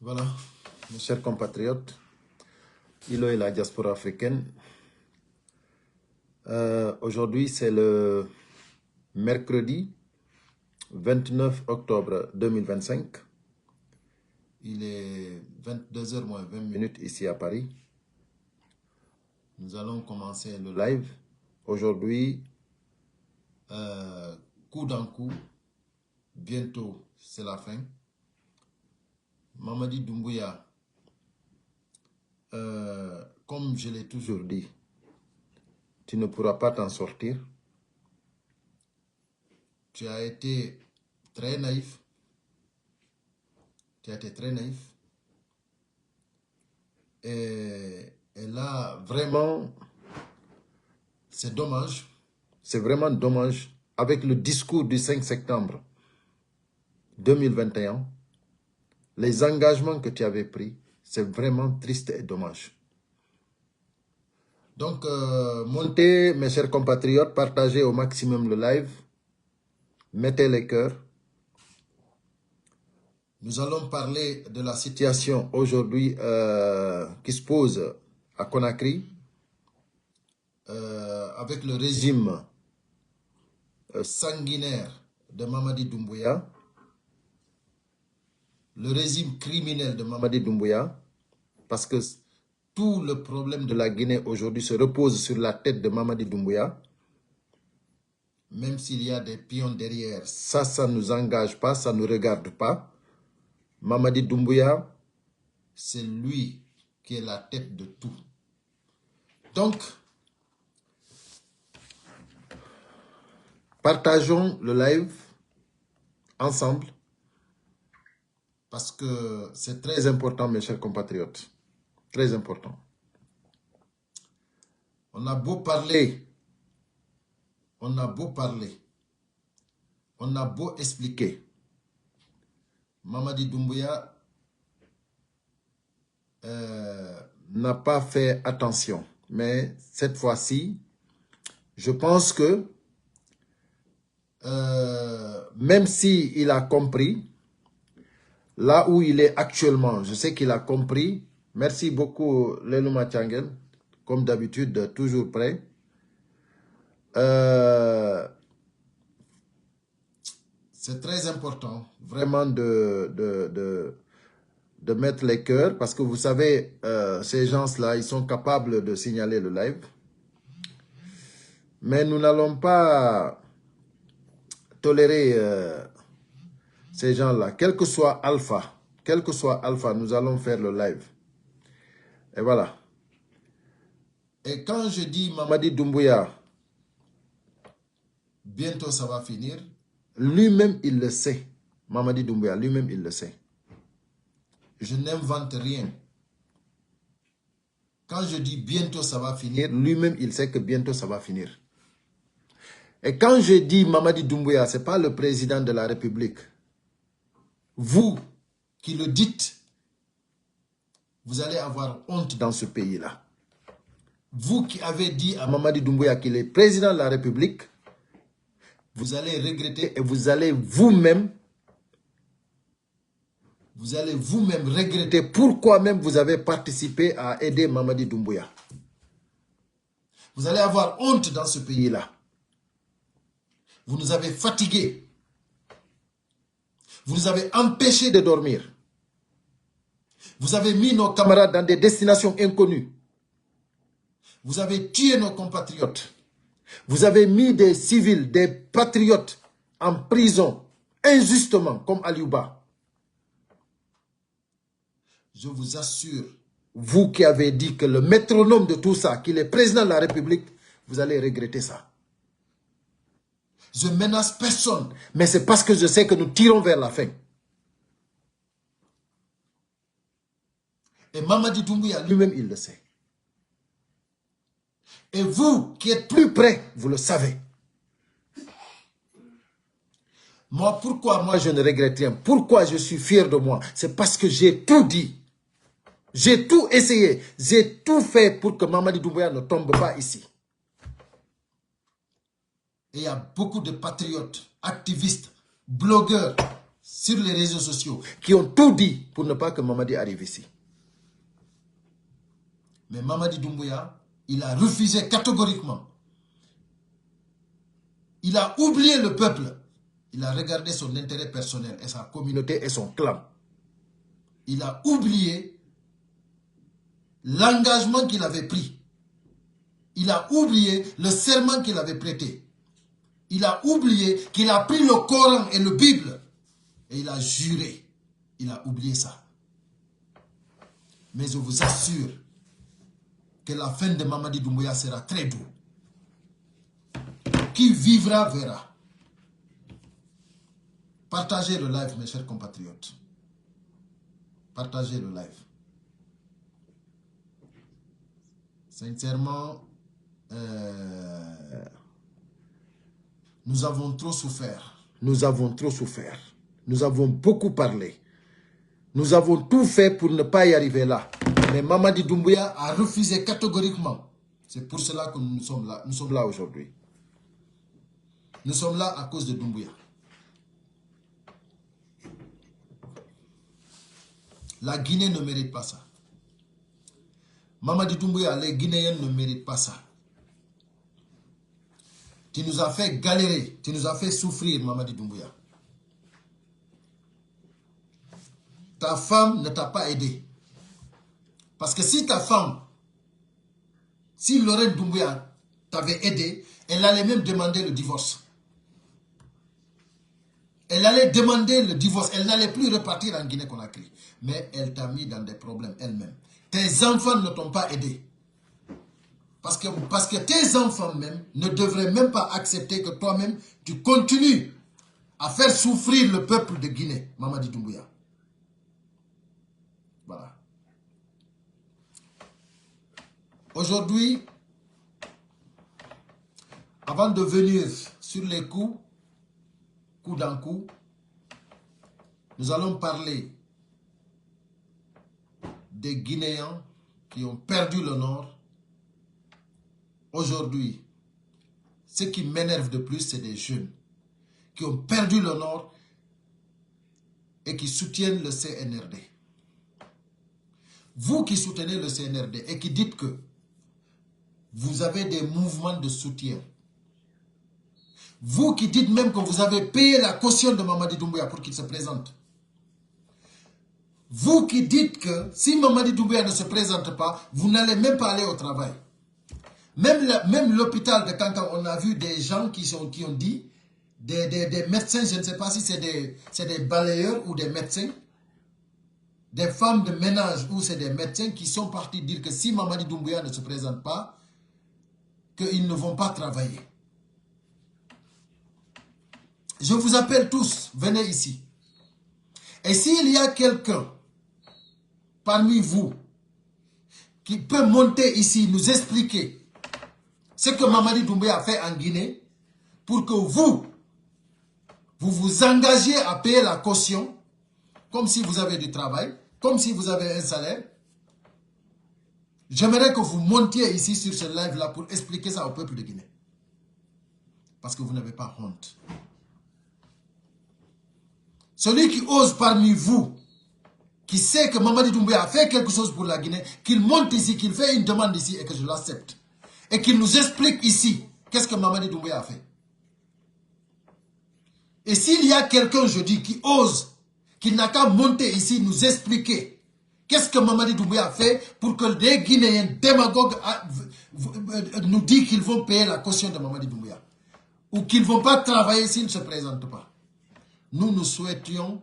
Voilà, mes chers compatriotes, Ilo et la diaspora africaine. Aujourd'hui, c'est le mercredi 29 octobre 2025. Il est 22h moins 20 minutes ici à Paris. Nous allons commencer le live. Aujourd'hui, coup d'un coup, bientôt c'est la fin. Mamadi Doumbouya, comme je l'ai toujours dit, tu ne pourras pas t'en sortir. Tu as été très naïf. Tu as été très naïf. Et là, vraiment, c'est dommage. C'est vraiment dommage. Avec le discours du 5 septembre 2021, les engagements que tu avais pris, c'est vraiment triste et dommage. Donc, montez, mes chers compatriotes, partagez au maximum le live. Mettez les cœurs. Nous allons parler de la situation aujourd'hui qui se pose à Conakry avec le régime sanguinaire de Mamadi Doumbouya, le régime criminel de Mamadi Doumbouya, parce que tout le problème de la Guinée aujourd'hui se repose sur la tête de Mamadi Doumbouya, même s'il y a des pions derrière, ça ne nous engage pas, ça ne nous regarde pas. Mamadi Doumbouya, c'est lui qui est la tête de tout. Donc, partageons le live ensemble parce que c'est très important, mes chers compatriotes. Très important. On a beau parler, on a beau parler, on a beau expliquer. Mamadi Doumbouya n'a pas fait attention. Mais cette fois-ci, je pense que même s'il a compris, là où il est actuellement, je sais qu'il a compris. Merci beaucoup, Lelouma Tchangel, comme d'habitude, toujours prêt. C'est très important, vraiment, de mettre les cœurs, parce que vous savez, ces gens-là, ils sont capables de signaler le live. Mais nous n'allons pas tolérer ces gens-là. Quel que soit Alpha, nous allons faire le live. Et voilà. Et quand je dis Mamadi Doumbouya, bientôt ça va finir, lui-même il le sait. Mamadi Doumbouya, lui-même il le sait. Je n'invente rien. Quand je dis bientôt ça va finir, lui-même il sait que bientôt ça va finir. Et quand je dis Mamadi Doumbouya, ce n'est pas le président de la République. Vous qui le dites, vous allez avoir honte dans ce pays-là. Vous qui avez dit à Mamadi Doumbouya qu'il est président de la République, vous allez regretter et vous allez vous-même regretter pourquoi même vous avez participé à aider Mamadi Doumbouya. Vous allez avoir honte dans ce pays-là. Vous nous avez fatigués. Vous nous avez empêchés de dormir. Vous avez mis nos camarades dans des destinations inconnues. Vous avez tué nos compatriotes. Vous avez mis des civils, des patriotes en prison, injustement, comme Aliouba. Je vous assure, vous qui avez dit que le métronome de tout ça, qu'il est président de la République, vous allez regretter ça. Je menace personne, mais c'est parce que je sais que nous tirons vers la fin. Et Mamadi Doumbouya lui-même, il le sait. Et vous qui êtes plus près, vous le savez. Moi, pourquoi moi je ne regrette rien? Pourquoi je suis fier de moi? C'est parce que j'ai tout dit. J'ai tout essayé. J'ai tout fait pour que Mamadi Doumbouya ne tombe pas ici. Et il y a beaucoup de patriotes, activistes, blogueurs, sur les réseaux sociaux qui ont tout dit pour ne pas que Mamadi arrive ici. Mais Mamadi Doumbouya, il a refusé catégoriquement. Il a oublié le peuple. Il a regardé son intérêt personnel et sa communauté et son clan. Il a oublié l'engagement qu'il avait pris. Il a oublié le serment qu'il avait prêté. Il a oublié qu'il a pris le Coran et le Bible. Et il a juré. Il a oublié ça. Mais je vous assure que la fin de Mamadi Doumbouya sera très doux. Qui vivra verra. Partagez le live, mes chers compatriotes. Partagez le live. Sincèrement, nous avons trop souffert. Nous avons trop souffert. Nous avons beaucoup parlé. Nous avons tout fait pour ne pas y arriver là. Mais Mamadi Doumbouya a refusé catégoriquement. C'est pour cela que nous sommes là. Nous sommes là aujourd'hui. Nous sommes là à cause de Doumbouya. La Guinée ne mérite pas ça. Mamadi Doumbouya, les Guinéens ne méritent pas ça. Tu nous as fait galérer, tu nous as fait souffrir, Mamadi Doumbouya. Ta femme ne t'a pas aidé. Parce que si ta femme, si Lorraine Doumbouya t'avait aidé, elle allait même demander le divorce. Elle allait demander le divorce. Elle n'allait plus repartir en Guinée-Conakry. Mais elle t'a mis dans des problèmes elle-même. Tes enfants ne t'ont pas aidé. Parce que tes enfants même ne devraient même pas accepter que toi-même, tu continues à faire souffrir le peuple de Guinée, Mamadi Doumbouya. Voilà. Aujourd'hui, avant de venir sur les coups, coup d'un coup, nous allons parler des Guinéens qui ont perdu le Nord. Aujourd'hui, ce qui m'énerve de plus, c'est des jeunes qui ont perdu le Nord et qui soutiennent le CNRD. Vous qui soutenez le CNRD et qui dites que vous avez des mouvements de soutien, vous qui dites même que vous avez payé la caution de Mamadi Doumbouya pour qu'il se présente, vous qui dites que si Mamadi Doumbouya ne se présente pas, vous n'allez même pas aller au travail. Même l'hôpital de Kankan, on a vu des gens qui ont dit, des médecins, je ne sais pas si c'est des balayeurs ou des médecins, des femmes de ménage ou c'est des médecins qui sont partis dire que si Mamadi Doumbouya ne se présente pas, qu'ils ne vont pas travailler. Je vous appelle tous, venez ici. Et s'il y a quelqu'un parmi vous qui peut monter ici, nous expliquer ce que Mamadi Doumbouya a fait en Guinée pour que vous vous engagiez à payer la caution comme si vous avez du travail, comme si vous avez un salaire. J'aimerais que vous montiez ici sur ce live-là pour expliquer ça au peuple de Guinée. Parce que vous n'avez pas honte. Celui qui ose parmi vous, qui sait que Mamadi Doumbouya a fait quelque chose pour la Guinée, qu'il monte ici, qu'il fait une demande ici et que je l'accepte. Et qu'il nous explique ici qu'est-ce que Mamadi Doumbouya a fait. Et s'il y a quelqu'un, je dis, qui ose, qui n'a qu'à monter ici, nous expliquer qu'est-ce que Mamadi Doumbouya a fait pour que les Guinéens démagogues nous disent qu'ils vont payer la caution de Mamadi Doumbouya. Ou qu'ils ne vont pas travailler s'ils ne se présentent pas. Nous souhaitons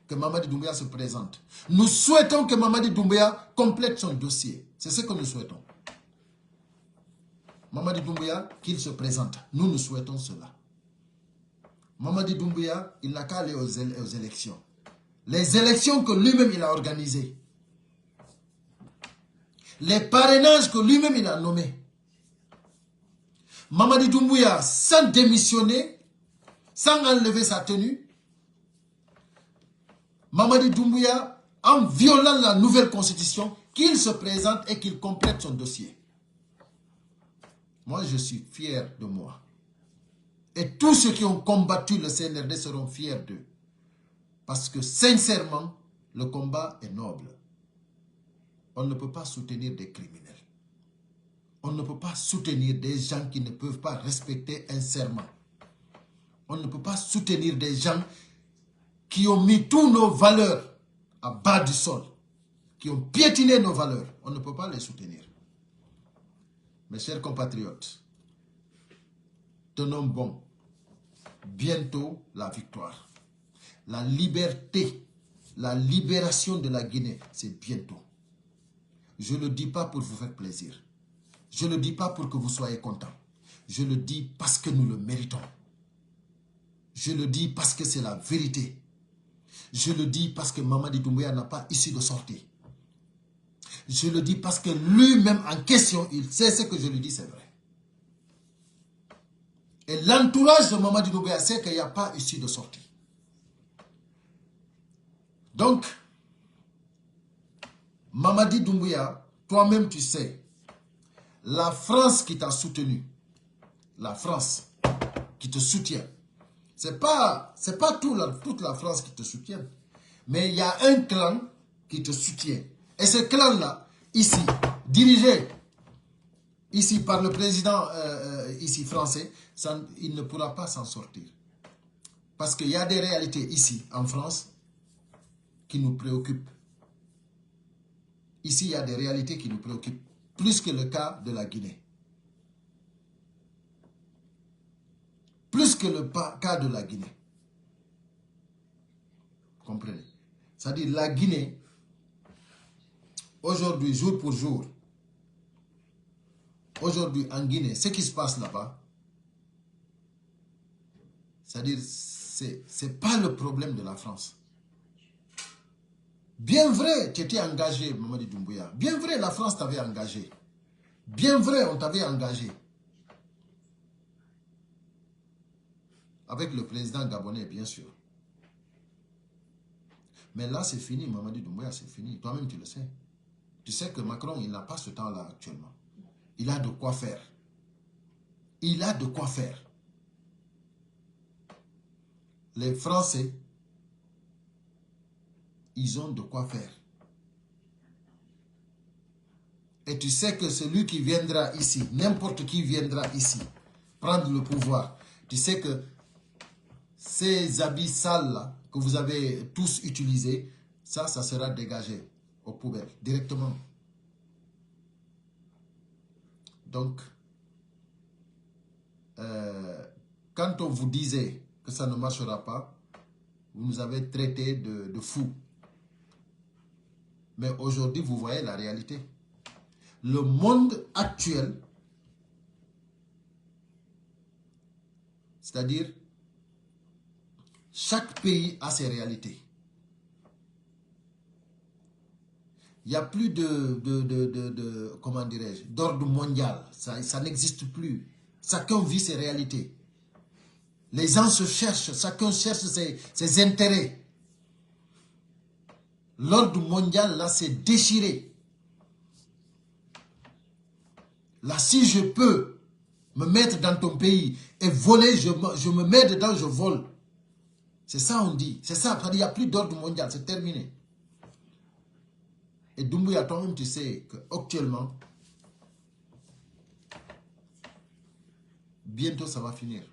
que Mamadi Doumbouya se présente. Nous souhaitons que Mamadi Doumbouya complète son dossier. C'est ce que nous souhaitons. Mamadi Doumbouya, qu'il se présente. Nous souhaitons cela. Mamadi Doumbouya, il n'a qu'à aller aux élections. Les élections que lui-même il a organisées. Les parrainages que lui-même il a nommés. Mamadi Doumbouya, sans démissionner, sans enlever sa tenue. Mamadi Doumbouya, en violant la nouvelle constitution, qu'il se présente et qu'il complète son dossier. Moi, je suis fier de moi. Et tous ceux qui ont combattu le CNRD seront fiers d'eux. Parce que sincèrement, le combat est noble. On ne peut pas soutenir des criminels. On ne peut pas soutenir des gens qui ne peuvent pas respecter un serment. On ne peut pas soutenir des gens qui ont mis toutes nos valeurs à bas du sol, qui ont piétiné nos valeurs. On ne peut pas les soutenir. Mes chers compatriotes, tenons bon. Bientôt la victoire. La liberté, la libération de la Guinée, c'est bientôt. Je ne le dis pas pour vous faire plaisir. Je ne le dis pas pour que vous soyez contents. Je le dis parce que nous le méritons. Je le dis parce que c'est la vérité. Je le dis parce que Mamadi Doumbouya n'a pas issue de sortie. Je le dis parce que lui-même en question, il sait ce que je lui dis, c'est vrai. Et l'entourage de Mamadi Doumbouya sait qu'il n'y a pas issue de sortie. Donc, Mamadi Doumbouya, toi-même tu sais, la France qui t'a soutenu, la France qui te soutient, c'est pas toute la France qui te soutient, mais il y a un clan qui te soutient. Et ce clan-là, ici, dirigé ici par le président ici français, il ne pourra pas s'en sortir. Parce qu'il y a des réalités ici, en France, qui nous préoccupent. Ici, il y a des réalités qui nous préoccupent, plus que le cas de la Guinée. Plus que le cas de la Guinée. Vous comprenez? C'est-à-dire la Guinée, aujourd'hui, jour pour jour, aujourd'hui en Guinée, ce qui se passe là-bas, c'est-à-dire, c'est pas le problème de la France. Bien vrai, tu étais engagé, Mamadi Doumbouya. Bien vrai, la France t'avait engagé. Bien vrai, on t'avait engagé. Avec le président gabonais, bien sûr. Mais là, c'est fini, Mamadi Doumbouya, c'est fini. Toi-même, tu le sais. Tu sais que Macron, il n'a pas ce temps-là actuellement. Il a de quoi faire. Il a de quoi faire. Les Français, ils ont de quoi faire. Et tu sais que celui qui viendra ici, n'importe qui viendra ici, prendre le pouvoir, tu sais que ces habits sales là, que vous avez tous utilisés, ça sera dégagé aux poubelles, directement. Donc, quand on vous disait que ça ne marchera pas, vous nous avez traités de fous. Mais aujourd'hui, vous voyez la réalité. Le monde actuel, c'est-à-dire, chaque pays a ses réalités. Il n'y a plus comment dirais-je, d'ordre mondial. Ça n'existe plus. Chacun vit ses réalités. Les gens se cherchent, chacun cherche ses intérêts. L'ordre mondial, là, c'est déchiré. Là, si je peux me mettre dans ton pays et voler, je me mets dedans, je vole. C'est ça on dit. C'est ça, il n'y a plus d'ordre mondial, c'est terminé. Et Doumbouya, toi-même, tu sais qu'actuellement, bientôt ça va finir.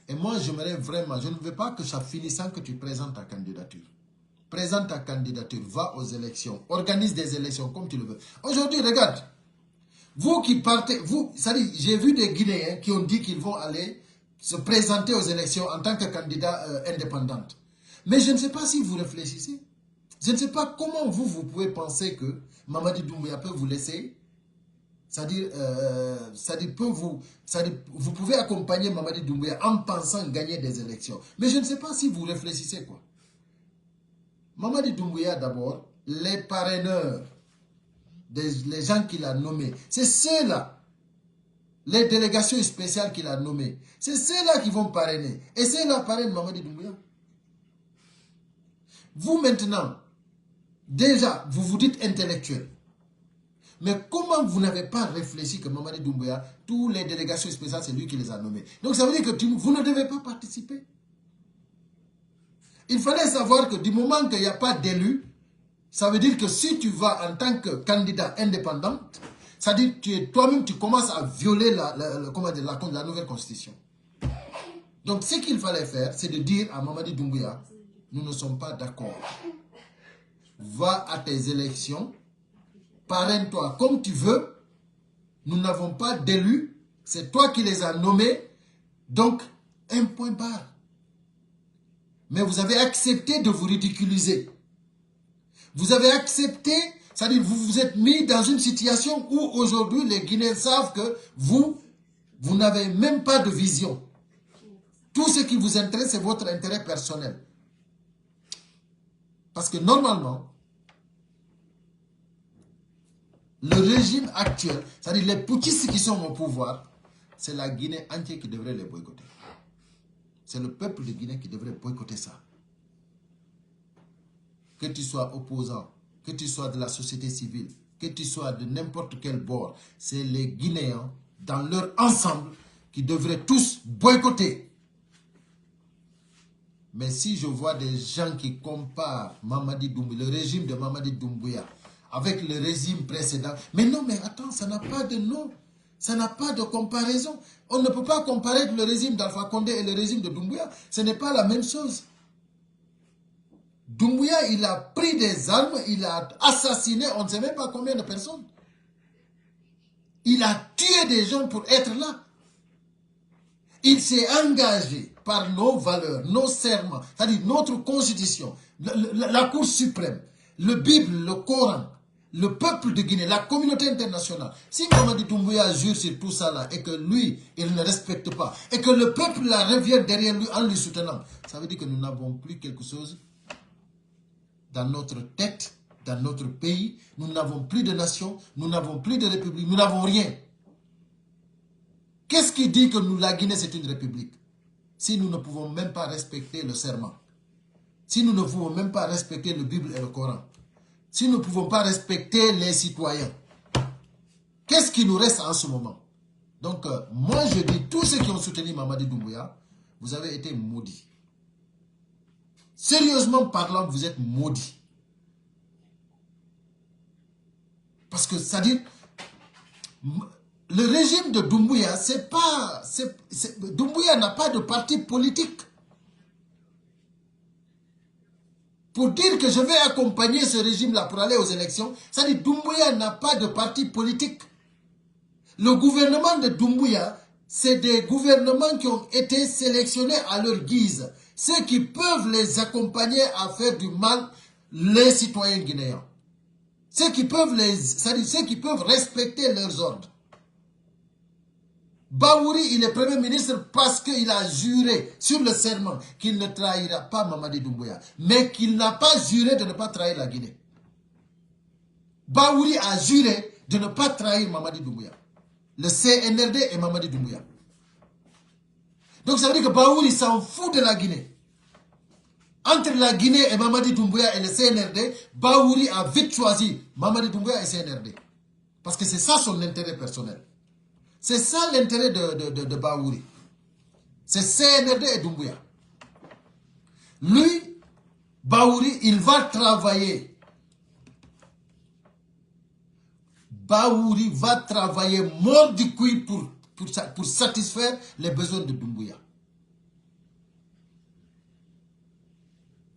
Et moi, j'aimerais vraiment, je ne veux pas que ça finisse sans que tu présentes ta candidature. Présente ta candidature, va aux élections, organise des élections comme tu le veux. Aujourd'hui, regarde, vous qui partez, j'ai vu des Guinéens qui ont dit qu'ils vont aller se présenter aux élections en tant que candidat indépendant. Mais je ne sais pas si vous réfléchissez. Je ne sais pas comment vous pouvez penser que Mamadi Doumbouya peut vous laisser. C'est-à-dire, vous pouvez accompagner Mamadi Doumbouya en pensant gagner des élections. Mais je ne sais pas si vous réfléchissez quoi. Mamadi Doumbouya d'abord, les parraineurs, les gens qu'il a nommés, c'est ceux-là, les délégations spéciales qu'il a nommées, c'est ceux-là qui vont parrainer. Et ceux-là parrainent Mamadi Doumbouya. Vous maintenant, déjà, vous vous dites intellectuel. Mais comment vous n'avez pas réfléchi que Mamadi Doumbouya, toutes les délégations spéciales, c'est lui qui les a nommées. Donc ça veut dire que vous ne devez pas participer. Il fallait savoir que du moment qu'il n'y a pas d'élu, ça veut dire que si tu vas en tant que candidat indépendant, ça veut dire que toi-même tu commences à violer la nouvelle constitution. Donc ce qu'il fallait faire, c'est de dire à Mamadi Doumbouya, nous ne sommes pas d'accord. Va à tes élections, parraine-toi comme tu veux, nous n'avons pas d'élus, c'est toi qui les as nommés, donc un point barre. Mais vous avez accepté de vous ridiculiser. Vous avez accepté, c'est-à-dire vous vous êtes mis dans une situation où aujourd'hui les Guinéens savent que vous n'avez même pas de vision. Tout ce qui vous intéresse, c'est votre intérêt personnel. Parce que normalement, le régime actuel, c'est-à-dire les putschistes qui sont au pouvoir, c'est la Guinée entière qui devrait les boycotter. C'est le peuple de Guinée qui devrait boycotter ça. Que tu sois opposant, que tu sois de la société civile, que tu sois de n'importe quel bord, c'est les Guinéens, dans leur ensemble, qui devraient tous boycotter. Mais si je vois des gens qui comparent Mamadi Doumbouya, le régime de Mamadi Doumbouya avec le régime précédent, mais non, mais attends, ça n'a pas de nom, ça n'a pas de comparaison. On ne peut pas comparer le régime d'Alpha Condé et le régime de Doumbouya, ce n'est pas la même chose. Doumbouya, il a pris des armes, il a assassiné, on ne sait même pas combien de personnes. Il a tué des gens pour être là. Il s'est engagé par nos valeurs, nos serments, c'est-à-dire notre constitution, la Cour suprême, le Bible, le Coran, le peuple de Guinée, la communauté internationale. Si Mamadi Doumbouya jure sur tout ça là et que lui, il ne respecte pas, et que le peuple là revient derrière lui en lui soutenant, ça veut dire que nous n'avons plus quelque chose dans notre tête, dans notre pays. Nous n'avons plus de nation, nous n'avons plus de république, nous n'avons rien. Qu'est-ce qui dit que la Guinée, c'est une république? Si nous ne pouvons même pas respecter le serment, si nous ne pouvons même pas respecter le Bible et le Coran, si nous ne pouvons pas respecter les citoyens, qu'est-ce qui nous reste en ce moment? Donc, moi, je dis, tous ceux qui ont soutenu Mamadi Doumbouya, vous avez été maudits. Sérieusement parlant, vous êtes maudits. Parce que, c'est-à-dire, le régime de Doumbouya, Doumbouya n'a pas de parti politique. Pour dire que je vais accompagner ce régime-là pour aller aux élections, c'est-à-dire Doumbouya n'a pas de parti politique. Le gouvernement de Doumbouya, c'est des gouvernements qui ont été sélectionnés à leur guise. Ceux qui peuvent les accompagner à faire du mal, les citoyens guinéens. Ceux qui peuvent respecter leurs ordres. Baouri, il est Premier ministre parce qu'il a juré sur le serment qu'il ne trahira pas Mamadi Doumbouya, mais qu'il n'a pas juré de ne pas trahir la Guinée. Baouri a juré de ne pas trahir Mamadi Doumbouya. Le CNRD et Mamadi Doumbouya. Donc ça veut dire que Baouri s'en fout de la Guinée. Entre la Guinée et Mamadi Doumbouya et le CNRD, Baouri a vite choisi Mamadi Doumbouya et CNRD. Parce que c'est ça son intérêt personnel. C'est ça l'intérêt de Baouri. C'est CNRD et Doumbouya. Lui, Baouri, il va travailler. Baouri va travailler mort du couille pour satisfaire les besoins de Doumbouya.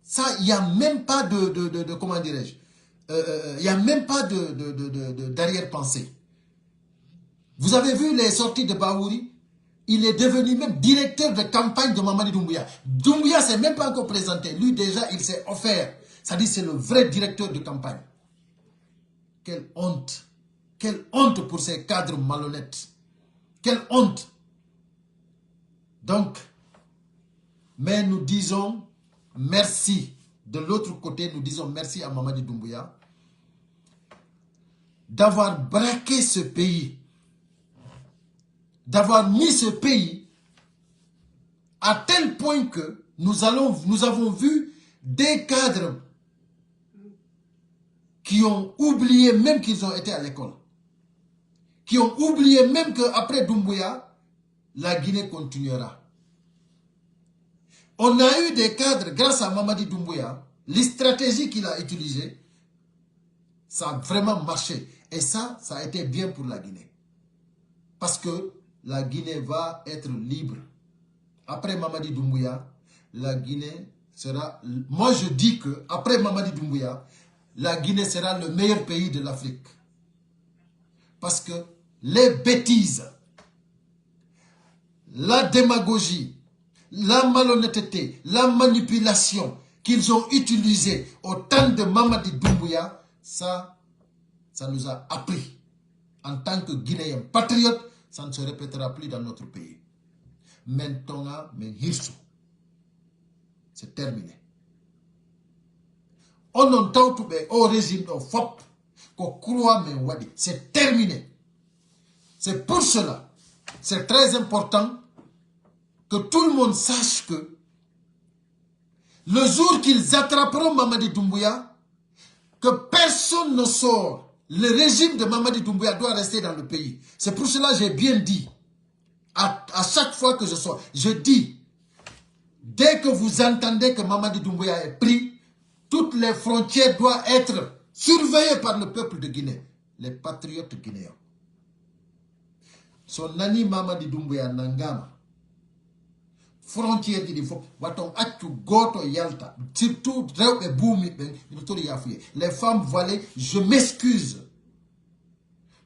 Ça, il n'y a même pas comment dirais-je, il n'y a même pas d'arrière-pensée. Vous avez vu les sorties de Baouri? Il est devenu même directeur de campagne de Mamadi Doumbouya. Doumbouya ne s'est même pas encore présenté. Lui déjà, il s'est offert. Ça dit c'est le vrai directeur de campagne. Quelle honte. Quelle honte pour ces cadres malhonnêtes. Quelle honte. Donc, mais nous disons merci. De l'autre côté, nous disons merci à Mamadi Doumbouya d'avoir braqué ce pays, d'avoir mis ce pays à tel point que nous avons vu des cadres qui ont oublié même qu'ils ont été à l'école. qui ont oublié même qu'après Doumbouya, la Guinée continuera. On a eu des cadres, grâce à Mamadi Doumbouya, les stratégies qu'il a utilisées, ça a vraiment marché. Et ça a été bien pour la Guinée. Parce que la Guinée va être libre. Après Mamadi Doumbouya, la Guinée sera... Moi, je dis que après Mamadi Doumbouya, la Guinée sera le meilleur pays de l'Afrique. Parce que les bêtises, la démagogie, la malhonnêteté, la manipulation qu'ils ont utilisées au temps de Mamadi Doumbouya, ça nous a appris. En tant que Guinéens patriotes, ça ne se répétera plus dans notre pays. Maintenant, c'est terminé. On entend tout au régime de FOP, c'est terminé. C'est pour cela, c'est très important que tout le monde sache que le jour qu'ils attraperont Mamadi Doumbouya, que personne ne sort. Le régime de Mamadi Doumbouya doit rester dans le pays. C'est pour cela que j'ai bien dit, à chaque fois que je sors, je dis, dès que vous entendez que Mamadi Doumbouya est pris, toutes les frontières doivent être surveillées par le peuple de Guinée, les patriotes guinéens. Son ami Mamadi Doumbouya Nangama, frontière il faut goto yalta surtout les femmes voilées, je m'excuse,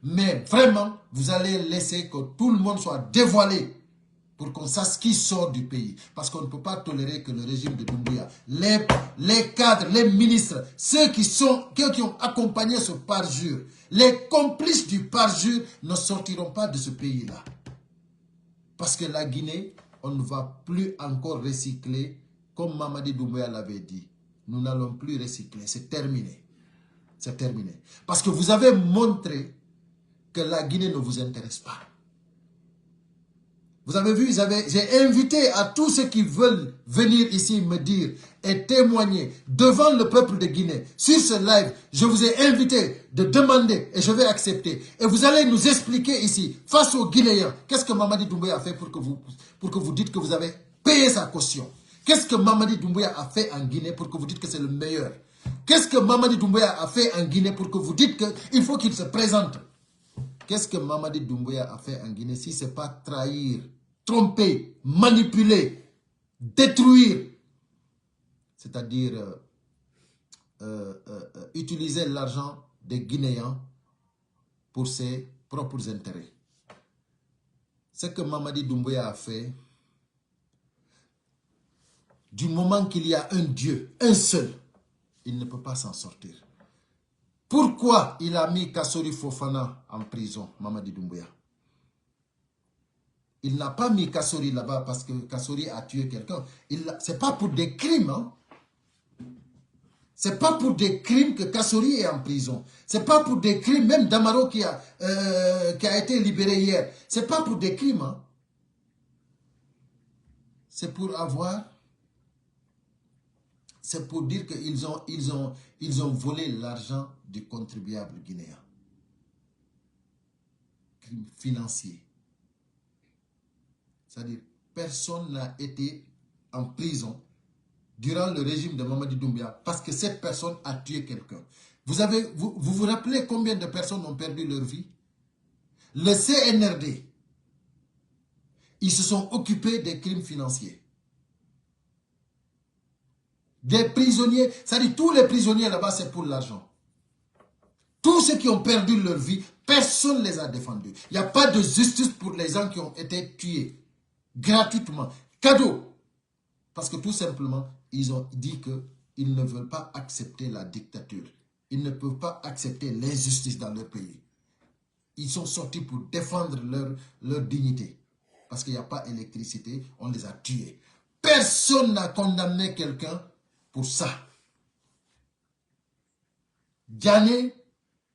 mais vraiment vous allez laisser que tout le monde soit dévoilé pour qu'on sache qui sort du pays, parce qu'on ne peut pas tolérer que le régime de Doumbouya, les cadres, les ministres, ceux qui ont accompagné ce parjure, les complices du parjure ne sortiront pas de ce pays-là, parce que la Guinée, on ne va plus encore recycler, comme Mamadi Doumbouya l'avait dit. Nous n'allons plus recycler, c'est terminé. C'est terminé. Parce que vous avez montré que la Guinée ne vous intéresse pas. Vous avez vu, j'ai invité à tous ceux qui veulent venir ici me dire et témoigner devant le peuple de Guinée. Sur ce live, je vous ai invité de demander et je vais accepter. Et vous allez nous expliquer ici, face aux Guinéens, qu'est-ce que Mamadi Doumbouya a fait pour que vous dites que vous avez payé sa caution. Qu'est-ce que Mamadi Doumbouya a fait en Guinée pour que vous dites que c'est le meilleur. Qu'est-ce que Mamadi Doumbouya a fait en Guinée pour que vous dites qu'il faut qu'il se présente. Qu'est-ce que Mamadi Doumbouya a fait en Guinée si ce n'est pas trahir, tromper, manipuler, détruire, c'est-à-dire utiliser l'argent des Guinéens pour ses propres intérêts. Ce que Mamadi Doumbouya a fait, du moment qu'il y a un Dieu, un seul, il ne peut pas s'en sortir. Pourquoi il a mis Kassori Fofana en prison, Mamadi Doumbouya? Il n'a pas mis Kassori là-bas parce que Kassori a tué quelqu'un. Ce n'est pas pour des crimes. Hein? Ce n'est pas pour des crimes que Kassori est en prison. Ce n'est pas pour des crimes, même Damaro qui a été libéré hier. Ce n'est pas pour des crimes. Hein? C'est pour avoir... C'est pour dire qu'ils ont volé l'argent du contribuable guinéen. Crime financier. C'est-à-dire, personne n'a été en prison durant le régime de Mamadi Doumbouya parce que cette personne a tué quelqu'un. Vous rappelez combien de personnes ont perdu leur vie? Le CNRD, ils se sont occupés des crimes financiers. Des prisonniers, c'est-à-dire tous les prisonniers là-bas, c'est pour l'argent. Tous ceux qui ont perdu leur vie, personne ne les a défendus. Il n'y a pas de justice pour les gens qui ont été tués gratuitement. Cadeau. Parce que tout simplement, ils ont dit qu'ils ne veulent pas accepter la dictature. Ils ne peuvent pas accepter l'injustice dans leur pays. Ils sont sortis pour défendre leur dignité. Parce qu'il n'y a pas d'électricité, on les a tués. Personne n'a condamné quelqu'un pour ça. Diané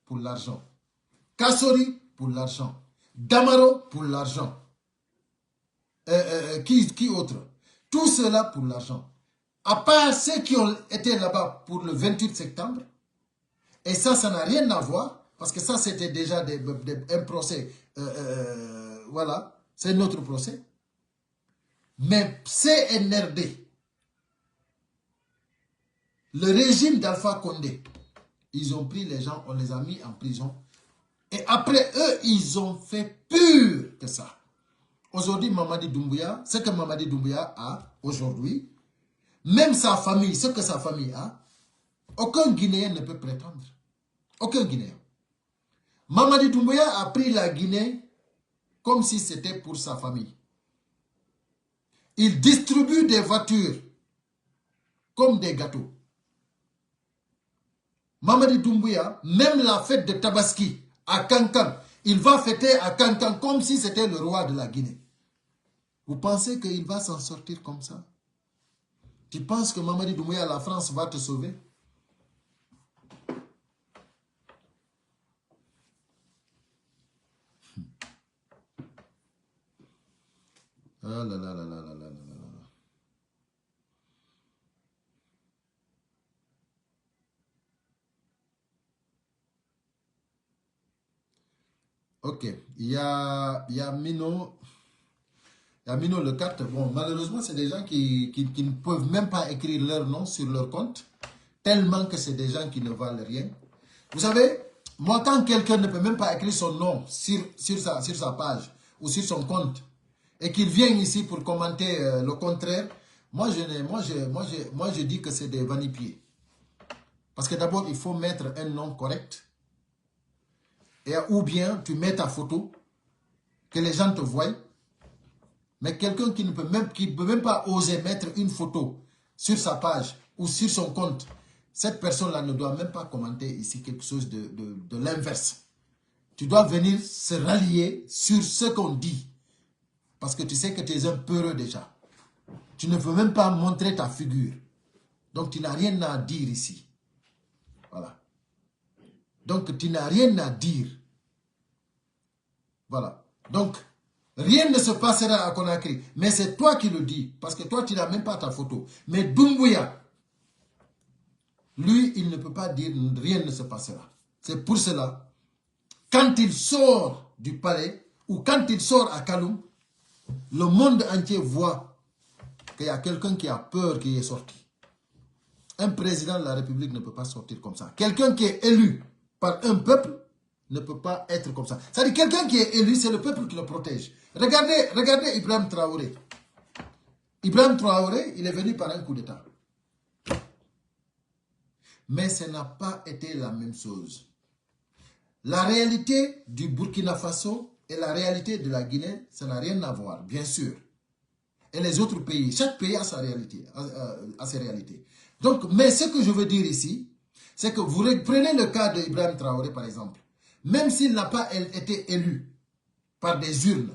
pour l'argent. Kassori pour l'argent. Damaro pour l'argent. Qui autre? Tout cela pour l'argent. À part ceux qui ont été là-bas pour le 28 septembre. Et ça n'a rien à voir Parce que ça, c'était déjà un procès. Voilà, c'est notre procès. Mais CNRD, le régime d'Alpha Condé, ils ont pris les gens, on les a mis en prison. Et après eux, ils ont fait pur que ça. Aujourd'hui, Mamadi Doumbouya, ce que Mamadi Doumbouya a aujourd'hui, même sa famille, ce que sa famille a, aucun Guinéen ne peut prétendre. Aucun Guinéen. Mamadi Doumbouya a pris la Guinée comme si c'était pour sa famille. Il distribue des voitures comme des gâteaux. Mamadi Doumbouya, même la fête de Tabaski à Kankan, il va fêter à Kankan comme si c'était le roi de la Guinée. Vous pensez qu'il va s'en sortir comme ça? Tu penses que Mamadi Doumbouya, la France va te sauver? Ah là là là là là là là là. Ok, il y a Mino. Il y a Mino le 4. Bon, malheureusement, c'est des gens qui ne peuvent même pas écrire leur nom sur leur compte, tellement que c'est des gens qui ne valent rien. Vous savez, moi, quand quelqu'un ne peut même pas écrire son nom sur sa page ou sur son compte, et qu'il vient ici pour commenter le contraire, moi je dis que c'est des vanipiés. Parce que d'abord, il faut mettre un nom correct, ou bien tu mets ta photo, que les gens te voient. Mais quelqu'un qui ne peut même pas oser mettre une photo sur sa page ou sur son compte, cette personne-là ne doit même pas commenter ici quelque chose de l'inverse. Tu dois venir se rallier sur ce qu'on dit. Parce que tu sais que tu es un peureux déjà. Tu ne veux même pas montrer ta figure. Donc tu n'as rien à dire ici. Voilà. Donc tu n'as rien à dire. Voilà. Donc, rien ne se passera à Conakry. Mais c'est toi qui le dis. Parce que toi, tu n'as même pas ta photo. Mais Doumbouya, lui, il ne peut pas dire rien ne se passera. C'est pour cela, quand il sort du palais, ou quand il sort à Kaloum, le monde entier voit qu'il y a quelqu'un qui a peur qui est sorti. Un président de la République ne peut pas sortir comme ça. Quelqu'un qui est élu par un peuple ne peut pas être comme ça. C'est-à-dire quelqu'un qui est élu, c'est le peuple qui le protège. Regardez Ibrahim Traoré. Ibrahim Traoré, il est venu par un coup d'État. Mais ça n'a pas été la même chose. La réalité du Burkina Faso et la réalité de la Guinée, ça n'a rien à voir, bien sûr. Et les autres pays, chaque pays a sa réalité, a ses réalités. Donc, mais ce que je veux dire ici, c'est que vous prenez le cas d'Ibrahim Traoré, par exemple. Même s'il n'a pas été élu par des urnes,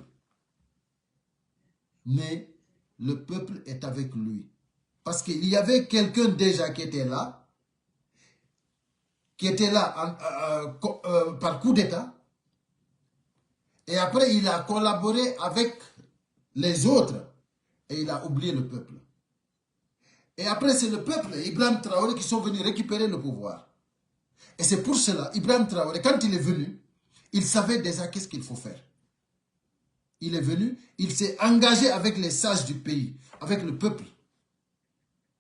mais le peuple est avec lui. Parce qu'il y avait quelqu'un déjà qui était là par coup d'État, et après il a collaboré avec les autres, et il a oublié le peuple. Et après c'est le peuple, Ibrahim Traoré, qui sont venus récupérer le pouvoir. Et c'est pour cela, Ibrahim Traoré, quand il est venu, il savait déjà qu'est-ce qu'il faut faire. Il est venu, il s'est engagé avec les sages du pays, avec le peuple.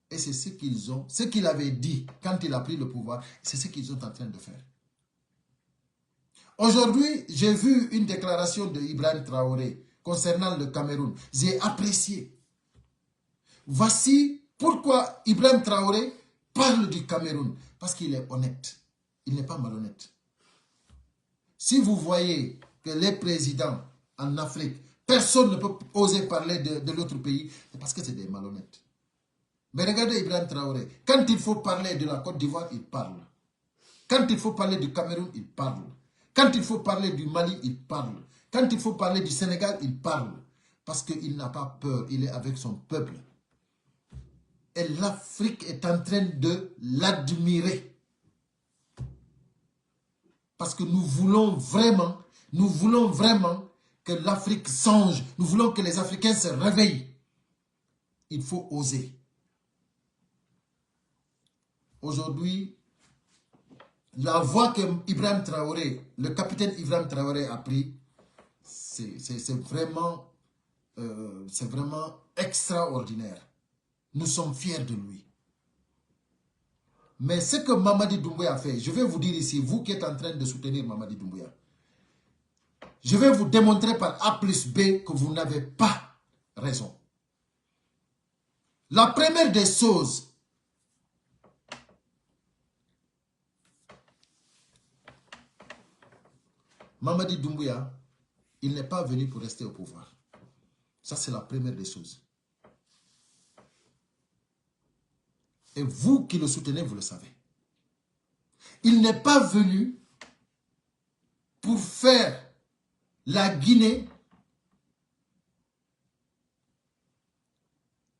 Et c'est ce qu'ils ont, ce qu'il avait dit quand il a pris le pouvoir, c'est ce qu'ils sont en train de faire. Aujourd'hui, j'ai vu une déclaration de Ibrahim Traoré concernant le Cameroun. J'ai apprécié. Voici pourquoi Ibrahim Traoré parle du Cameroun. Parce qu'il est honnête. Il n'est pas malhonnête. Si vous voyez que les présidents en Afrique, personne ne peut oser parler de l'autre pays, c'est parce que c'est des malhonnêtes. Mais regardez Ibrahim Traoré. Quand il faut parler de la Côte d'Ivoire, il parle. Quand il faut parler du Cameroun, il parle. Quand il faut parler du Mali, il parle. Quand il faut parler du Sénégal, il parle. Parce qu'il n'a pas peur, il est avec son peuple. Et l'Afrique est en train de l'admirer. Parce que nous voulons vraiment que l'Afrique songe. Nous voulons que les Africains se réveillent. Il faut oser. Aujourd'hui, la voie que Ibrahim Traoré, le capitaine Ibrahim Traoré a pris, c'est vraiment extraordinaire. Nous sommes fiers de lui. Mais ce que Mamadi Doumbouya a fait, je vais vous dire ici, vous qui êtes en train de soutenir Mamadi Doumbouya, je vais vous démontrer par A plus B que vous n'avez pas raison. La première des choses, Mamadi Doumbouya, il n'est pas venu pour rester au pouvoir. Ça, c'est la première des choses. Et vous qui le soutenez, vous le savez. Il n'est pas venu pour faire la Guinée,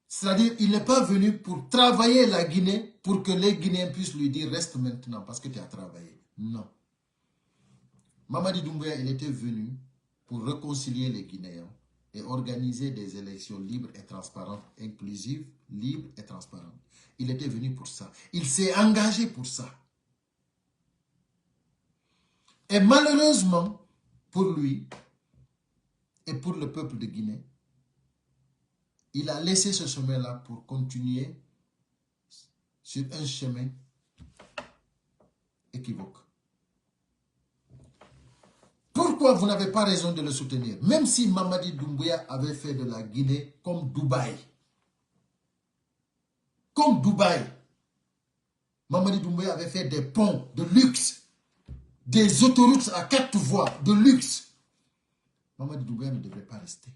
c'est-à-dire il n'est pas venu pour travailler la Guinée pour que les Guinéens puissent lui dire reste maintenant parce que tu as travaillé. Non. Mamadi Doumbouya, il était venu pour réconcilier les Guinéens et organiser des élections libres et transparentes, inclusives, libres et transparentes. Il était venu pour ça. Il s'est engagé pour ça. Et malheureusement, pour lui et pour le peuple de Guinée, il a laissé ce chemin-là pour continuer sur un chemin équivoque. Pourquoi vous n'avez pas raison de le soutenir? Même si Mamadi Doumbouya avait fait de la Guinée comme Dubaï. Comme Dubaï. Mamadi Doumbouya avait fait des ponts de luxe. Des autoroutes à 4 voies de luxe. Mamadi Doumbouya ne devrait pas rester.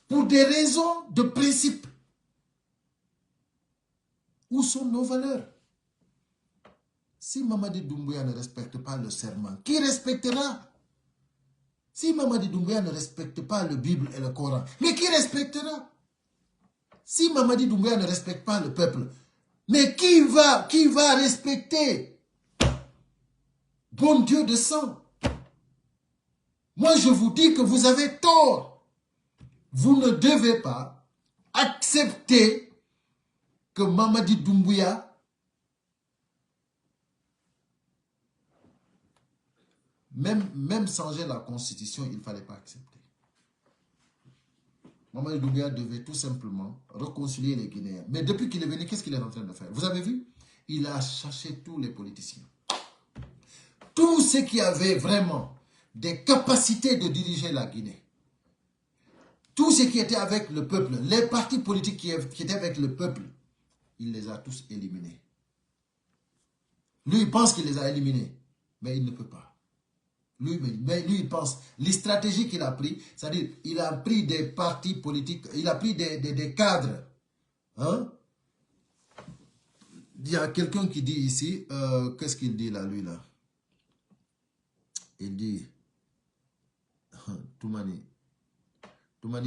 Pour des raisons de principe. Où sont nos valeurs? Si Mamadi Doumbouya ne respecte pas le serment, qui respectera? Si Mamadi Doumbouya ne respecte pas le Bible et le Coran, mais qui respectera? Si Mamadi Doumbouya ne respecte pas le peuple, mais qui va respecter? Bon Dieu de sang. Moi, je vous dis que vous avez tort. Vous ne devez pas accepter que Mamadi Doumbouya même changer la constitution, il ne fallait pas accepter. Mamadi Doumbouya devait tout simplement réconcilier les Guinéens. Mais depuis qu'il est venu, qu'est-ce qu'il est en train de faire? Vous avez vu? Il a cherché tous les politiciens. Tous ceux qui avaient vraiment des capacités de diriger la Guinée. Tous ceux qui étaient avec le peuple, les partis politiques qui étaient avec le peuple, il les a tous éliminés. Lui, il pense qu'il les a éliminés, mais il ne peut pas. Lui, il pense, les stratégies qu'il a pris, c'est-à-dire, il a pris des partis politiques, il a pris des cadres. Hein? Il y a quelqu'un qui dit ici, qu'est-ce qu'il dit là, lui, là? Il dit, Toumani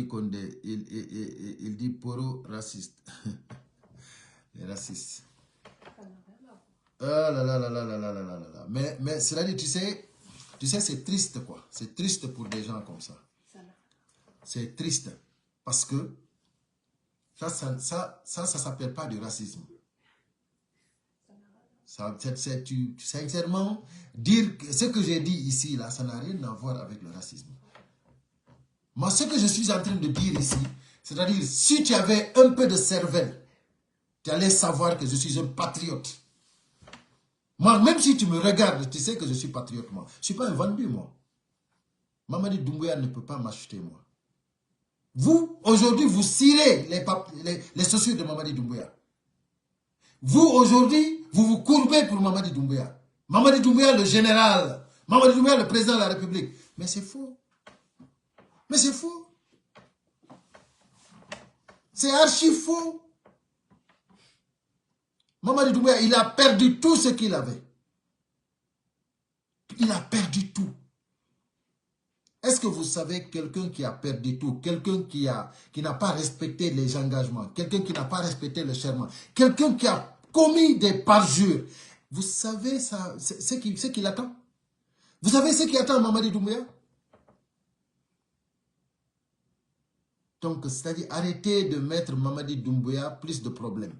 Condé, il dit poro raciste. Les racistes. Ah là là là là là là là là là. Mais cela dit, tu sais, c'est triste quoi. C'est triste pour des gens comme ça. C'est triste. Parce que ça s'appelle pas du racisme. Sincèrement, dire que ce que j'ai dit ici, là, ça n'a rien à voir avec le racisme. Moi, ce que je suis en train de dire ici, c'est-à-dire, si tu avais un peu de cervelle, tu allais savoir que je suis un patriote. Moi, même si tu me regardes, tu sais que je suis patriote, moi. Je ne suis pas un vendu, moi. Mamadi Doumbouya ne peut pas m'acheter, moi. Vous, aujourd'hui, vous cirez les sociaux de Mamadi Doumbouya. Vous, aujourd'hui, vous vous courbez pour Mamadi Doumbouya. Mamadi Doumbouya, le général. Mamadi Doumbouya, le président de la République. Mais c'est faux. Mais c'est faux. C'est archi faux. Mamadi Doumbouya, il a perdu tout ce qu'il avait. Il a perdu tout. Est-ce que vous savez quelqu'un qui a perdu tout, quelqu'un qui n'a pas respecté les engagements, quelqu'un qui n'a pas respecté le serment, quelqu'un qui a commis des parjures, vous savez ça, ce qu'il attend? Vous savez ce qui attend Mamadi Doumbouya? Donc, c'est-à-dire, arrêtez de mettre Mamadi Doumbouya plus de problèmes.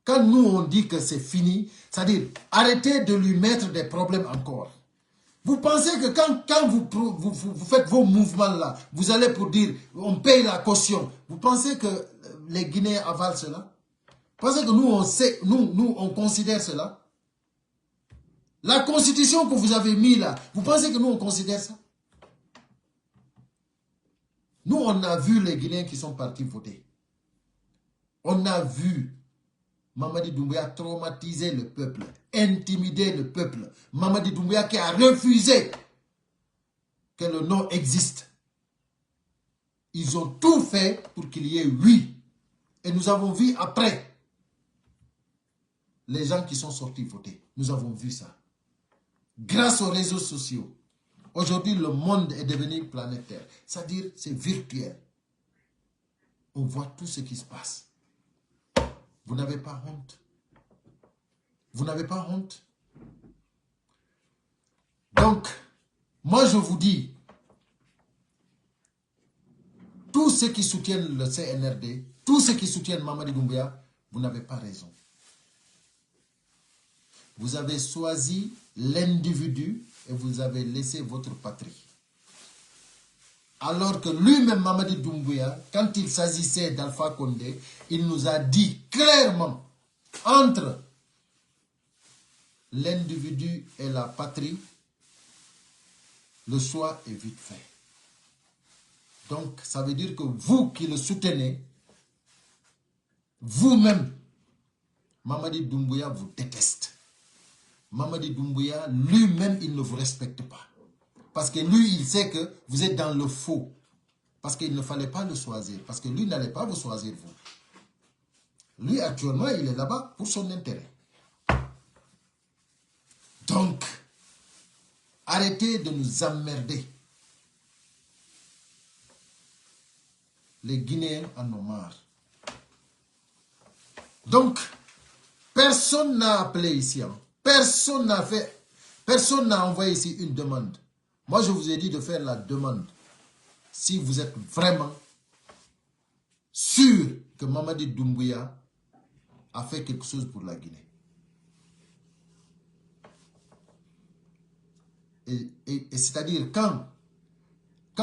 Quand nous, on dit que c'est fini, c'est-à-dire, arrêtez de lui mettre des problèmes encore. Vous pensez que quand vous faites vos mouvements-là, vous allez pour dire, on paye la caution. Vous pensez que les Guinéens avalent cela? Vous pensez que nous, on sait, nous, on considère cela? La constitution que vous avez mis là, vous pensez que nous, on considère ça? Nous, on a vu les Guinéens qui sont partis voter. On a vu Mamadi Doumbouya traumatiser le peuple, intimider le peuple. Mamadi Doumbouya qui a refusé que le nom existe. Ils ont tout fait pour qu'il y ait oui. Et nous avons vu après les gens qui sont sortis voter. Nous avons vu ça. Grâce aux réseaux sociaux. Aujourd'hui, le monde est devenu planétaire. C'est-à-dire, c'est virtuel. On voit tout ce qui se passe. Vous n'avez pas honte. Vous n'avez pas honte. Donc, moi je vous dis, tous ceux qui soutiennent le CNRD, tous ceux qui soutiennent Mamadi Doumbouya, vous n'avez pas raison. Vous avez choisi l'individu et vous avez laissé votre patrie. Alors que lui-même, Mamadi Doumbouya, quand il s'agissait d'Alpha Condé, il nous a dit clairement, entre l'individu et la patrie, le choix est vite fait. Donc, ça veut dire que vous qui le soutenez, vous-même, Mamadi Doumbouya vous déteste. Mamadi Doumbouya, lui-même, il ne vous respecte pas. Parce que lui, il sait que vous êtes dans le faux. Parce qu'il ne fallait pas le choisir. Parce que lui n'allait pas vous choisir, vous. Lui, actuellement, il est là-bas pour son intérêt. Donc, arrêtez de nous emmerder. Les Guinéens en ont marre. Donc, personne n'a appelé ici. Hein. Personne n'a envoyé ici une demande. Moi, je vous ai dit de faire la demande. Si vous êtes vraiment sûr que Mamadi Doumbouya a fait quelque chose pour la Guinée. Et c'est-à-dire, quand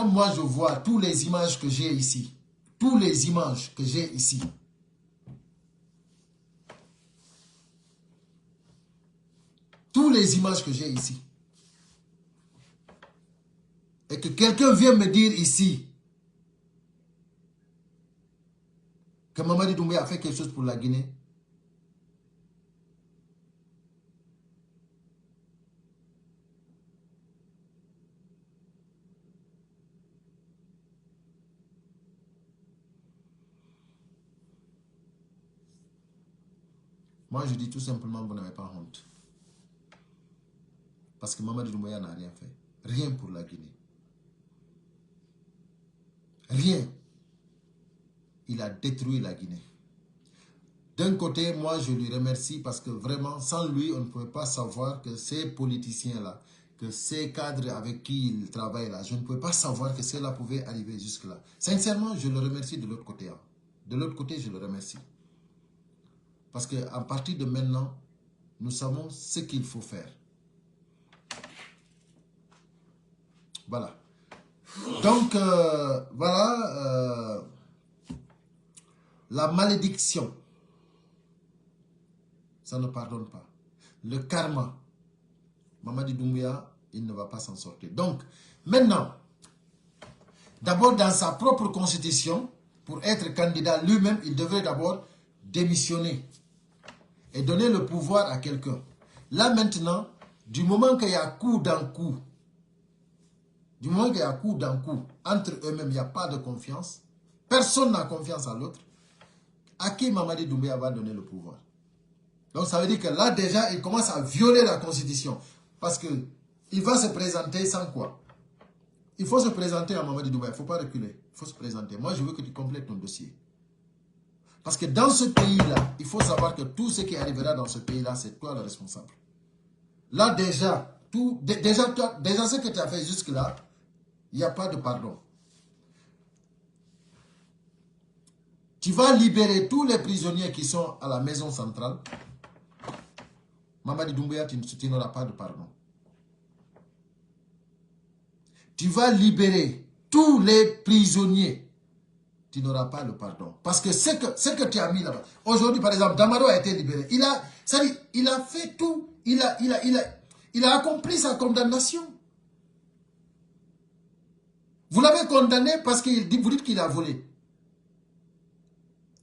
moi je vois toutes les images que j'ai ici, toutes les images que j'ai ici, toutes les images que j'ai ici, et que quelqu'un vient me dire ici que Mamadi Doumbouya a fait quelque chose pour la Guinée, moi je dis tout simplement, vous n'avez pas honte. Parce que Mamadi Doumbouya n'a rien fait. Rien pour la Guinée. Rien. Il a détruit la Guinée. D'un côté, moi je lui remercie parce que vraiment, sans lui, on ne pouvait pas savoir que ces politiciens-là, que ces cadres avec qui il travaille là, je ne pouvais pas savoir que cela pouvait arriver jusque-là. Sincèrement, je le remercie de l'autre côté. Hein. De l'autre côté, je le remercie. Parce qu'à partir de maintenant, nous savons ce qu'il faut faire. Voilà. Donc, voilà la malédiction. Ça ne pardonne pas. Le karma. Mamadi Doumbouya, il ne va pas s'en sortir. Donc, maintenant, d'abord dans sa propre constitution, pour être candidat lui-même, il devrait d'abord démissionner et donner le pouvoir à quelqu'un. Là maintenant, du moment qu'il y a coup dans coup, du moment qu'il y a coup dans coup, entre eux-mêmes, il n'y a pas de confiance, personne n'a confiance à l'autre, à qui Mamadi Doumbouya va donner le pouvoir? Donc ça veut dire que là déjà, il commence à violer la constitution. Parce qu'il va se présenter sans quoi? Il faut se présenter à Mamadi Doumbouya, il ne faut pas reculer. Il faut se présenter. Moi, je veux que tu complètes ton dossier. Parce que dans ce pays-là, il faut savoir que tout ce qui arrivera dans ce pays-là, c'est toi le responsable. Là déjà, déjà ce que tu as fait jusque-là, il n'y a pas de pardon. Tu vas libérer tous les prisonniers qui sont à la maison centrale. Mamadi Doumbouya, tu n'auras pas de pardon. Tu vas libérer tous les prisonniers. Tu n'auras pas le pardon. Parce que ce que tu as mis là-bas. Aujourd'hui, par exemple, Damaro a été libéré. Il a fait tout. Il a accompli sa condamnation. Vous l'avez condamné parce que vous dites qu'il a volé.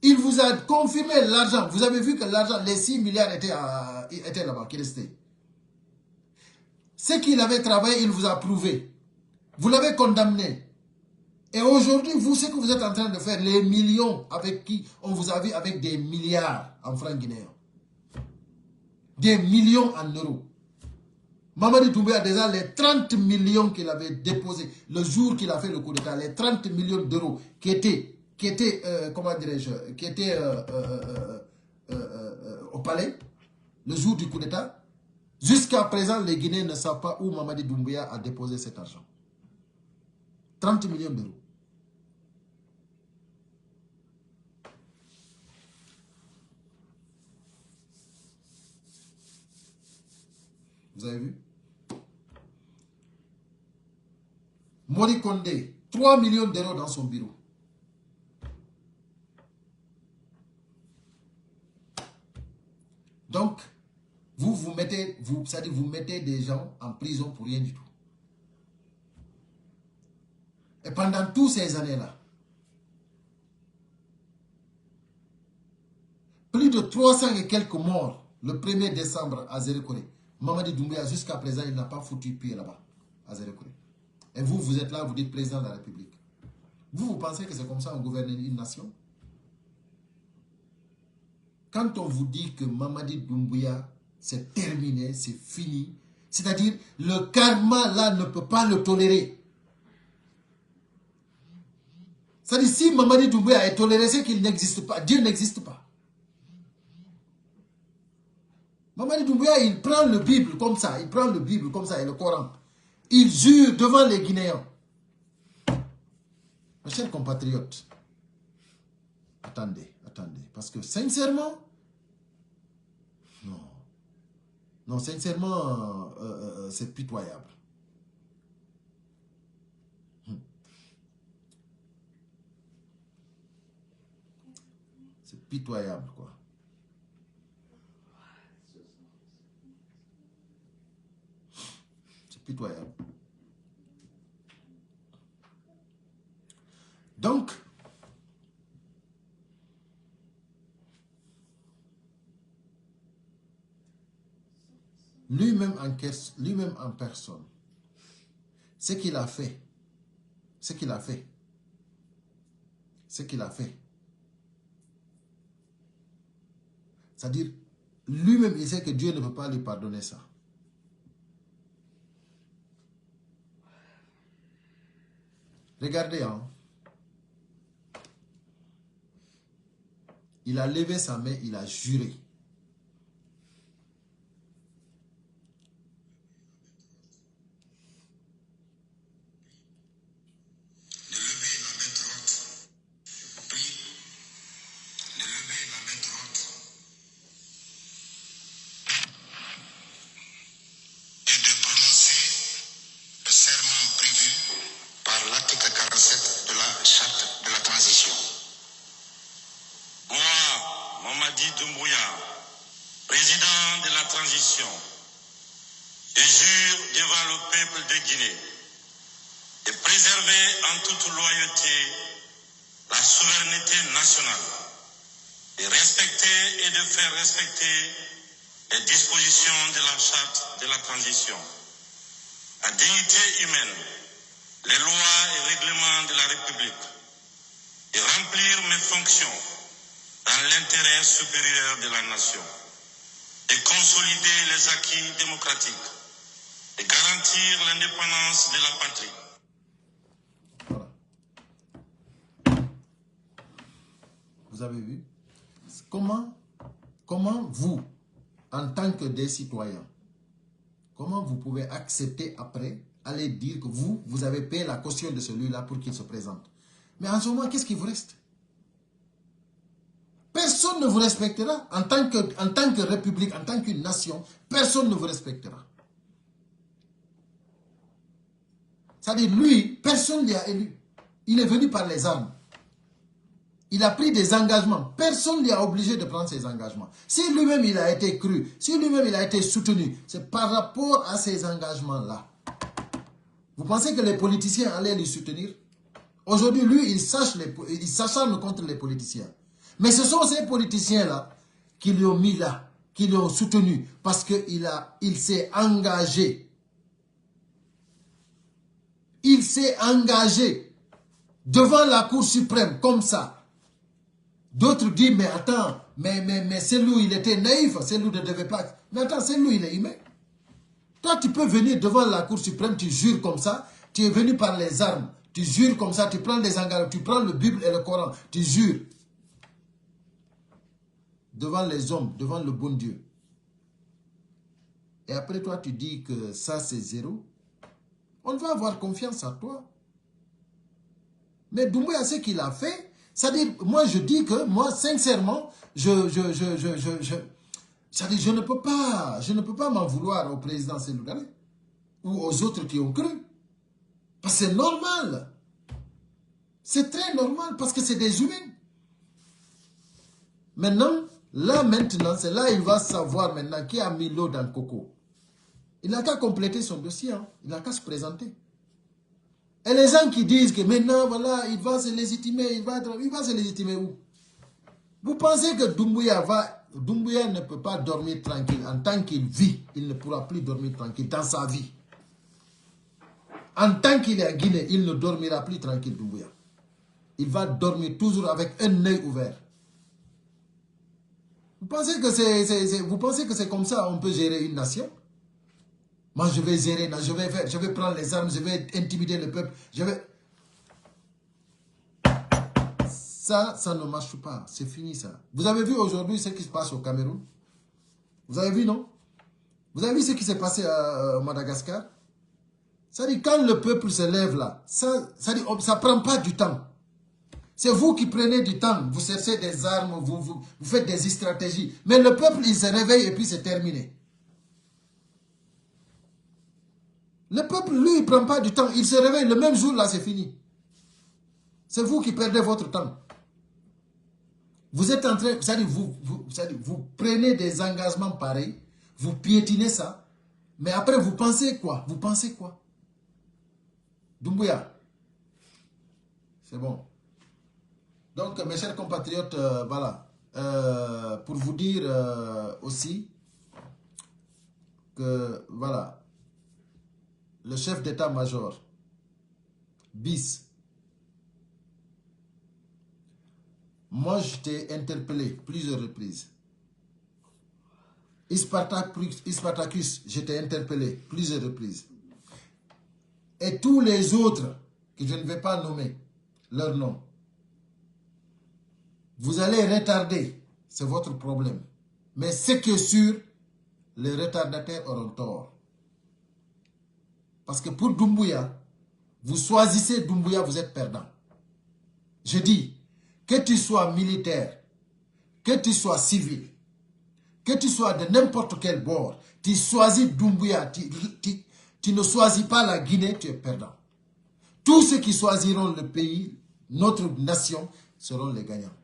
Il vous a confirmé l'argent. Vous avez vu que l'argent, les 6 milliards étaient là-bas, qui restaient. Ce qu'il avait travaillé, il vous a prouvé. Vous l'avez condamné. Et aujourd'hui, vous, ce que vous êtes en train de faire, les millions avec qui on vous a vu avec des milliards en francs guinéens. Des millions en euros. Mamadi Doumbouya a déjà les 30 millions qu'il avait déposés le jour qu'il a fait le coup d'État, les 30 millions d'euros qui étaient comment dirais-je, qui étaient au palais, le jour du coup d'État. Jusqu'à présent, les Guinéens ne savent pas où Mamadi Doumbouya a déposé cet argent. 30 millions d'euros. Vous avez vu? Mori Kondé, 3 millions d'euros dans son bureau. Donc, vous mettez des gens en prison pour rien du tout. Et pendant toutes ces années-là, plus de 300 et quelques morts le 1er décembre à Zérekoré. Mamadi Doumbouya, jusqu'à présent, il n'a pas foutu pied là-bas, à Zérekoré. Et vous, vous êtes là, vous dites président de la République. Vous pensez que c'est comme ça qu'on gouverne une nation? Quand on vous dit que Mamadi Doumbouya, c'est terminé, c'est fini, c'est-à-dire le karma là ne peut pas le tolérer. C'est-à-dire si Mamadi Doumbouya est toléré, c'est qu'il n'existe pas. Dieu n'existe pas. Mamadi Doumbouya, il prend le Bible comme ça, il prend le Bible comme ça et le Coran. Il jure devant les Guinéens. Mes chers compatriotes, attendez, parce que sincèrement, non, sincèrement, c'est pitoyable. C'est pitoyable, quoi. C'est pitoyable. Donc, lui-même en personne, ce qu'il a fait, c'est-à-dire, lui-même, il sait que Dieu ne peut pas lui pardonner ça. Regardez, hein. Il a levé sa main, il a juré. La dignité humaine, les lois et règlements de la République et remplir mes fonctions dans l'intérêt supérieur de la nation et consolider les acquis démocratiques et garantir l'indépendance de la patrie. Vous avez vu? Comment vous, en tant que des citoyens, comment vous pouvez accepter après, aller dire que vous avez payé la caution de celui-là pour qu'il se présente? Mais en ce moment, qu'est-ce qui vous reste? personne ne vous respectera. En tant que république, en tant qu'une nation, personne ne vous respectera. C'est-à-dire, lui, personne ne l'a élu. Il est venu par les armes. Il a pris des engagements. Personne ne l'a obligé de prendre ses engagements. Si lui-même il a été cru, si lui-même il a été soutenu, c'est par rapport à ces engagements-là. Vous pensez que les politiciens allaient lui soutenir? Aujourd'hui, lui, il s'acharne contre les politiciens. Mais ce sont ces politiciens-là qui lui ont mis là, qui lui ont soutenu, parce qu'il s'est engagé. Il s'est engagé devant la Cour suprême, comme ça. D'autres disent, mais attends, mais c'est lui, il était naïf, c'est lui ne devait pas. Mais attends, c'est lui, il est humain. Toi, tu peux venir devant la Cour suprême, tu jures comme ça, tu es venu par les armes, tu jures comme ça, tu prends des engagements, tu prends le Bible et le Coran, tu jures. Devant les hommes, devant le bon Dieu. Et après toi, tu dis que ça, c'est zéro. On va avoir confiance en toi. Mais Doumbouya, ce qu'il a fait, c'est-à-dire, moi je dis que, moi sincèrement, c'est-à-dire, je ne peux pas m'en vouloir au président Cellou Dalein ou aux autres qui ont cru. Parce que c'est normal. C'est très normal parce que c'est des humains. Maintenant, c'est là il va savoir maintenant qui a mis l'eau dans le coco. Il n'a qu'à compléter son dossier, hein. Il n'a qu'à se présenter. Et les gens qui disent que maintenant, voilà, il va se légitimer, il va se légitimer où? Vous pensez que Doumbouya ne peut pas dormir tranquille. En tant qu'il vit, il ne pourra plus dormir tranquille dans sa vie. En tant qu'il est en Guinée, il ne dormira plus tranquille, Doumbouya. Il va dormir toujours avec un œil ouvert. Vous pensez que c'est comme ça on peut gérer une nation? Moi, je vais gérer, je vais prendre les armes, je vais intimider le peuple, Ça ne marche pas, c'est fini ça. Vous avez vu aujourd'hui ce qui se passe au Cameroun? Vous avez vu, non? Vous avez vu ce qui s'est passé à Madagascar? Ça dit, quand le peuple se lève là, ça ne prend pas du temps. C'est vous qui prenez du temps, vous cherchez des armes, vous faites des stratégies. Mais le peuple, il se réveille et puis c'est terminé. Le peuple, lui, il ne prend pas du temps. Il se réveille le même jour, là, c'est fini. C'est vous qui perdez votre temps. Vous êtes en train, vous prenez des engagements pareils, vous piétinez ça, mais après, vous pensez quoi? Vous pensez quoi? Doumbouya, c'est bon. Donc, mes chers compatriotes, voilà. Pour vous dire aussi que, voilà, le chef d'état-major, bis, moi je t'ai interpellé plusieurs reprises. Spartacus, je t'ai interpellé plusieurs reprises. Et tous les autres, que je ne vais pas nommer leur nom, vous allez retarder, c'est votre problème. Mais ce qui est sûr, les retardataires auront tort. Parce que pour Doumbouya, vous choisissez Doumbouya, vous êtes perdant. Je dis, que tu sois militaire, que tu sois civil, que tu sois de n'importe quel bord, tu choisis Doumbouya, tu ne choisis pas la Guinée, tu es perdant. Tous ceux qui choisiront le pays, notre nation, seront les gagnants.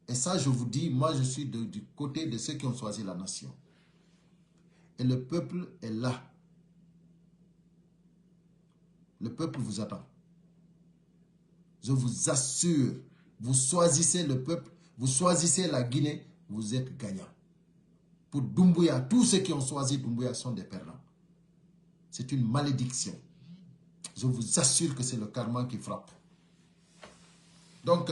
Et ça, je vous dis, moi je suis du côté de ceux qui ont choisi la nation. Et le peuple est là. Le peuple vous attend. Je vous assure, vous choisissez le peuple, vous choisissez la Guinée, vous êtes gagnant. Pour Doumbouya, tous ceux qui ont choisi Doumbouya sont des perdants. C'est une malédiction. Je vous assure que c'est le karma qui frappe. Donc,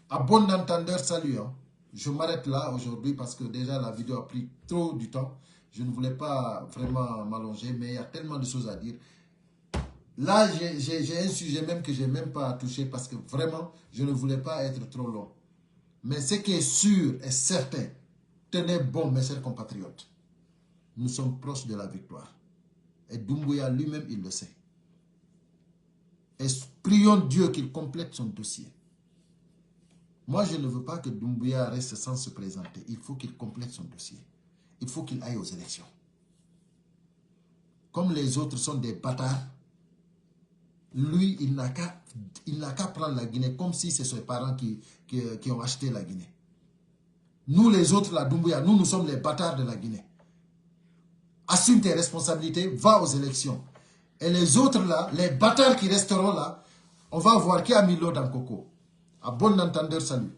à bon entendeur, salut. Hein. Je m'arrête là aujourd'hui parce que déjà la vidéo a pris trop du temps. Je ne voulais pas vraiment m'allonger, mais il y a tellement de choses à dire. Là, j'ai un sujet même que je n'ai même pas touché parce que vraiment, je ne voulais pas être trop long. Mais ce qui est sûr et certain, tenez bon, mes chers compatriotes. Nous sommes proches de la victoire. Et Doumbouya lui-même, il le sait. Et prions Dieu qu'il complète son dossier. Moi, je ne veux pas que Doumbouya reste sans se présenter. Il faut qu'il complète son dossier. Il faut qu'il aille aux élections. Comme les autres sont des bâtards, lui, il n'a qu'à prendre la Guinée comme si c'est ses parents qui ont acheté la Guinée. Nous, les autres, la Doumbouya, nous sommes les bâtards de la Guinée. Assume tes responsabilités, va aux élections. Et les autres là, les bâtards qui resteront là, on va voir qui a mis l'eau dans le coco. À bon entendeur, salut.